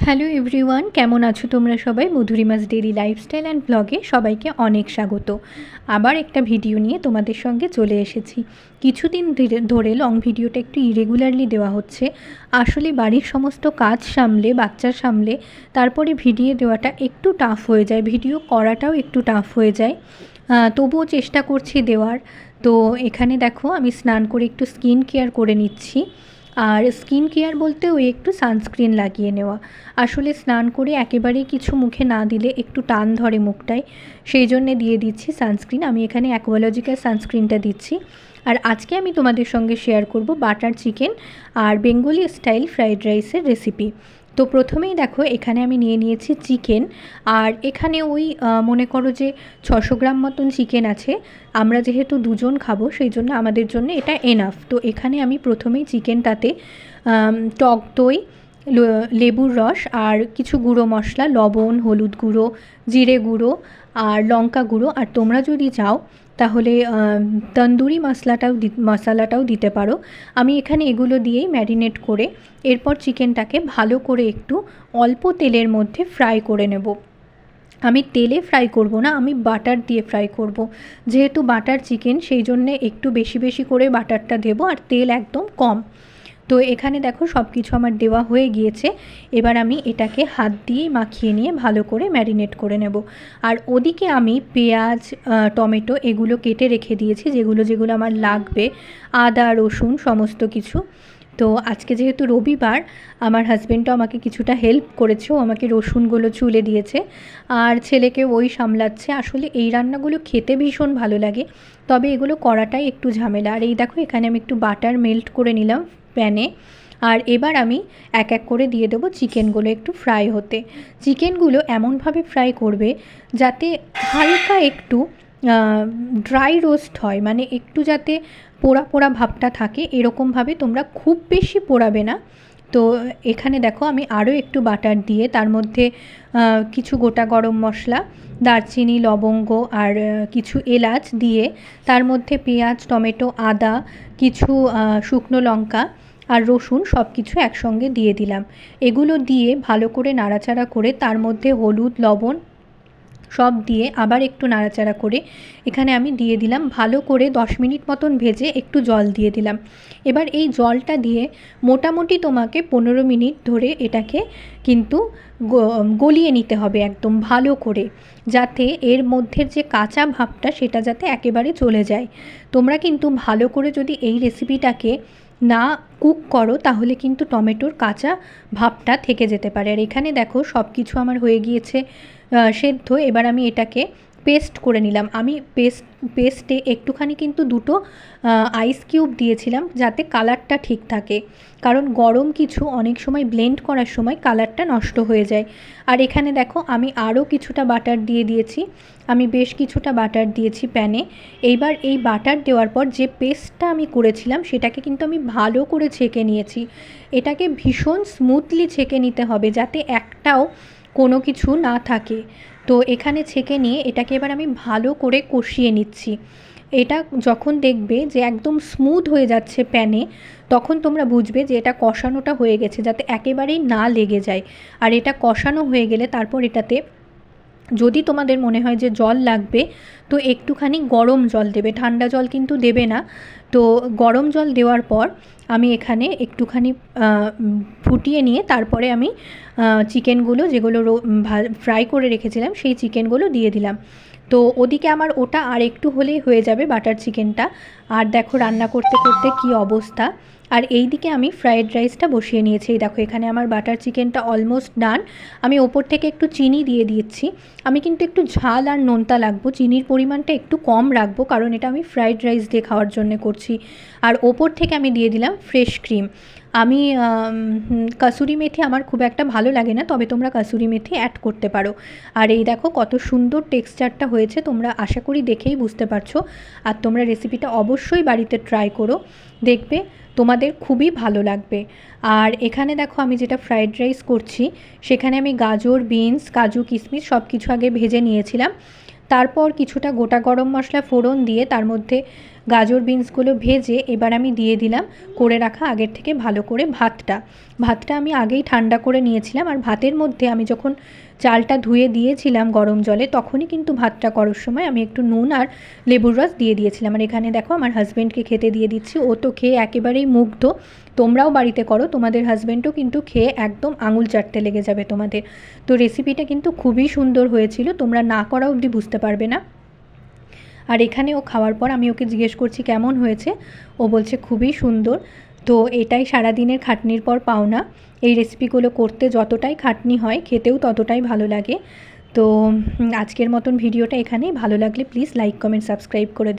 Hello everyone, কেমন আছো তোমরা সবাই? মধুরিমাস ডেইলি লাইফস্টাইল অ্যান্ড ব্লগে সবাইকে অনেক স্বাগত। আবার একটা ভিডিও নিয়ে তোমাদের সঙ্গে চলে এসেছি। কিছুদিন ধরে লং ভিডিওটা একটু ইরেগুলারলি দেওয়া হচ্ছে। আসলে বাড়ির সমস্ত কাজ সামলে, বাচ্চা সামলে তারপরে ভিডিও দেওয়াটা একটু টাফ হয়ে যায়, ভিডিও করাটাও একটু টাফ হয়ে যায়। তবুও চেষ্টা করছি দেওয়ার। তো এখানে দেখো আমি স্নান করে একটু স্কিন কেয়ার করে নিচ্ছি। আর স্কিন কেয়ার বলতে ওই একটু সানস্ক্রিন লাগিয়ে নেওয়া। আসলে স্নান করে একেবারেই কিছু মুখে না দিলে একটু টান ধরে মুখটায়, সেই জন্যে দিয়ে দিচ্ছি সানস্ক্রিন। আমি এখানে অ্যাকোয়ালজিক্যাল সানস্ক্রিনটা দিচ্ছি। আর আজকে আমি তোমাদের সঙ্গে শেয়ার করব বাটার চিকেন আর বেঙ্গলি স্টাইল ফ্রাইড রাইসের রেসিপি। তো প্রথমেই দেখো এখানে আমি নিয়ে নিয়েছি চিকেন। আর এখানে ওই মনে করো যে 600 গ্রাম মতন চিকেন আছে। আমরা যেহেতু দুজন খাবো সেই জন্য আমাদের জন্য এটা এনাফ। তো এখানে আমি প্রথমেই চিকেনটাতে টক দই, লেবুর রস আর কিছু গুঁড়ো মশলা, লবণ, হলুদ গুঁড়ো, জিরে গুঁড়ো আর লঙ্কা গুঁড়ো, আর তোমরা যদি চাও তাহলে তন্দুরি মশলাটাও দিতে পারো। আমি এখানে এগুলো দিয়েই ম্যারিনেট করে এরপর চিকেনটাকে ভালো করে একটু অল্প তেলের মধ্যে ফ্রাই করে নেব। আমি তেলে ফ্রাই করব না, আমি বাটার দিয়ে ফ্রাই করব। যেহেতু বাটার চিকেন সেই জন্যে একটু বেশি বেশি করে বাটারটা দেবো আর তেল একদম কম। তো এখানে দেখো সব কিছু আমার দেওয়া হয়ে গিয়েছে। এবার আমি এটাকে হাত দিয়েই মাখিয়ে নিয়ে ভালো করে ম্যারিনেট করে নেব। আর ওদিকে আমি পেঁয়াজ, টমেটো এগুলো কেটে রেখে দিয়েছি, যেগুলো আমার লাগবে, আদা রসুন সমস্ত কিছু। তো আজকে যেহেতু রবিবার, আমার হাজব্যান্ডও আমাকে কিছুটা হেল্প করেছে, ও আমাকে রসুনগুলো ছুলে দিয়েছে আর ছেলেকে ওই সামলাচ্ছে। আসলে এই রান্নাগুলো খেতে ভীষণ ভালো লাগে, তবে এগুলো করাটাই একটু ঝামেলা। আর এই দেখো এখানে আমি একটু বাটার মেল্ট করে নিলাম প্যানে। আর এবার আমি এক এক করে দিয়ে দেবো চিকেনগুলো একটু ফ্রাই হতে। চিকেনগুলো এমনভাবে ফ্রাই করবে যাতে হালকা একটু ড্রাই রোস্ট হয়, মানে একটু যাতে পোড়া পোড়া ভাবটা থাকে, এরকমভাবে তোমরা খুব বেশি পোড়াবে না। তো এখানে দেখো আমি আরও একটু বাটার দিয়ে তার মধ্যে কিছু গোটা গরম মশলা, দারচিনি, লবঙ্গ আর কিছু এলাচ দিয়ে তার মধ্যে পেঁয়াজ, টমেটো, আদা, কিছু শুকনো লঙ্কা আর রসুন সব কিছু একসঙ্গে দিয়ে দিলাম। এগুলো দিয়ে ভালো করে নাড়াচাড়া করে তার মধ্যে হলুদ, লবণ সব দিয়ে আবার একটু নাড়াচাড়া করে এখানে আমি দিয়ে দিলাম ভালো করে 10 মিনিট মতন ভেজে একটু জল দিয়ে দিলাম। এবার এই জলটা দিয়ে মোটামুটি তোমাকে 15 মিনিট ধরে এটাকে কিন্তু গলিয়ে নিতে হবে একদম ভালো করে, যাতে এর মধ্যের যে কাঁচা ভাবটা সেটা যাতে একেবারে চলে যায়। তোমরা কিন্তু ভালো করে যদি এই রেসিপিটাকে না কুক করো তাহলে কিন্তু টমেটোর কাঁচা ভাবটা থেকে যেতে পারে। আর এখানে দেখো সব কিছু আমার হয়ে গিয়েছে সেদ্ধ। এবার আমি এটাকে পেস্ট করে নিলাম। আমি পেস্টে একটুখানি কিন্তু দুটো আইস কিউব দিয়েছিলাম যাতে কালারটা ঠিক থাকে, কারণ গরম কিছু অনেক সময় ব্লেন্ড করার সময় কালারটা নষ্ট হয়ে যায়। আর এখানে দেখো আমি আরও কিছুটা বাটার দিয়ে দিয়েছি, আমি বেশ কিছুটা বাটার দিয়েছি প্যানে। এইবার এই বাটার দেওয়ার পর যে পেস্টটা আমি করেছিলাম সেটাকে কিন্তু আমি ভালো করে ছেঁকে নিয়েছি। এটাকে ভীষণ স্মুথলি ছেঁকে নিতে হবে যাতে একটাও কোনো কিছু না থাকে। তো এখানে ছেঁকে নিয়ে এটাকে এবার আমি ভালো করে কষিয়ে নিচ্ছি। এটা যখন দেখবে যে একদম স্মুথ হয়ে যাচ্ছে প্যানে, তখন তোমরা বুঝবে যে এটা কষানোটা হয়ে গেছে, যাতে একেবারেই না লেগে যায়। আর এটা কষানো হয়ে গেলে তারপর এটাতে যদি তোমাদের মনে হয় যে জল লাগবে তো একটুখানি গরম জল দেবে, ঠান্ডা জল কিন্তু দেবে না। তো গরম জল দেওয়ার পর আমি এখানে একটুখানি ফুটিয়ে নিয়ে তারপরে আমি চিকেনগুলো যেগুলো ফ্রাই করে রেখেছিলাম সেই চিকেনগুলো দিয়ে দিলাম। তো ওদিকে আমার ওটা আর একটু হলেই হয়ে যাবে বাটার চিকেনটা। আর দেখো রান্না করতে করতে কী অবস্থা। আর এই দিকে আমি ফ্রায়েড রাইসটা বসিয়ে নিয়েছি। এই দেখো এখানে আমার বাটার চিকেনটা অলমোস্ট ডান। আমি ওপর থেকে একটু চিনি দিয়ে দিচ্ছি। আমি কিন্তু একটু ঝাল আর নোনতা লাগবো, চিনির পরিমাণটা একটু কম রাখবো কারণ এটা আমি ফ্রায়েড রাইস দিয়ে খাওয়ার জন্য করছি। আর ওপর থেকে আমি দিয়ে দিলাম ফ্রেশ ক্রিম। আমি কাসুরি মেথি আমার খুব একটা ভালো লাগে না, তবে তোমরা কাসুরি মেথি অ্যাড করতে পারো। আর এই দেখো কত সুন্দর টেক্সচারটা হয়েছে, তোমরা আশা করি দেখেই বুঝতে পারছো। আর তোমরা রেসিপিটা অবশ্যই বাড়িতে ট্রাই করো, দেখবে তোমাদের খুবই ভালো লাগবে। আর এখানে দেখো আমি যেটা ফ্রায়েড রাইস করছি সেখানে আমি গাজর, বিনস, কাজু, কিশমিশ সব কিছু আগে ভেজে নিয়েছিলাম। তারপর কিছুটা গোটা গরম মশলা ফোড়ন দিয়ে তার মধ্যে গাজর বিনসগুলো ভেজে এবার আমি দিয়ে দিলাম করে রাখা আগের থেকে ভালো করে ভাতটা আমি আগেই ঠান্ডা করে নিয়েছিলাম। আর ভাতের মধ্যে আমি যখন চালটা ধুয়ে দিয়েছিলাম গরম জলে, তখনই কিন্তু ভাতটা করার সময় আমি একটু নুন আর লেবুর রস দিয়ে দিয়েছিলাম। আর এখানে দেখো আমার হাজব্যান্ডকে খেতে দিয়ে দিচ্ছি, ও তো খেয়ে একেবারেই মুগ্ধ। তোমরাও বাড়িতে করো, তোমাদের হাজব্যান্ডও কিন্তু খেয়ে একদম আঙুল চাটতে লেগে যাবে তোমাদের। তো রেসিপিটা কিন্তু খুবই সুন্দর হয়েছিল, তোমরা না করা অবধি বুঝতে পারবে না। আর এখানে ও খাওয়ার পর আমি ওকে জিজ্ঞেস করছি কেমন হয়েছে, ও বলছে খুবই সুন্দর। তো এটাই সারাদিনের খাটনির পর পাওনা। এই রেসিপিগুলো করতে যতটাই খাটনি হয়, খেতেও ততটাই ভালো লাগে। তো আজকের মতন ভিডিওটা এখানেই। ভালো লাগলে প্লিজ লাইক, কমেন্ট, সাবস্ক্রাইব করে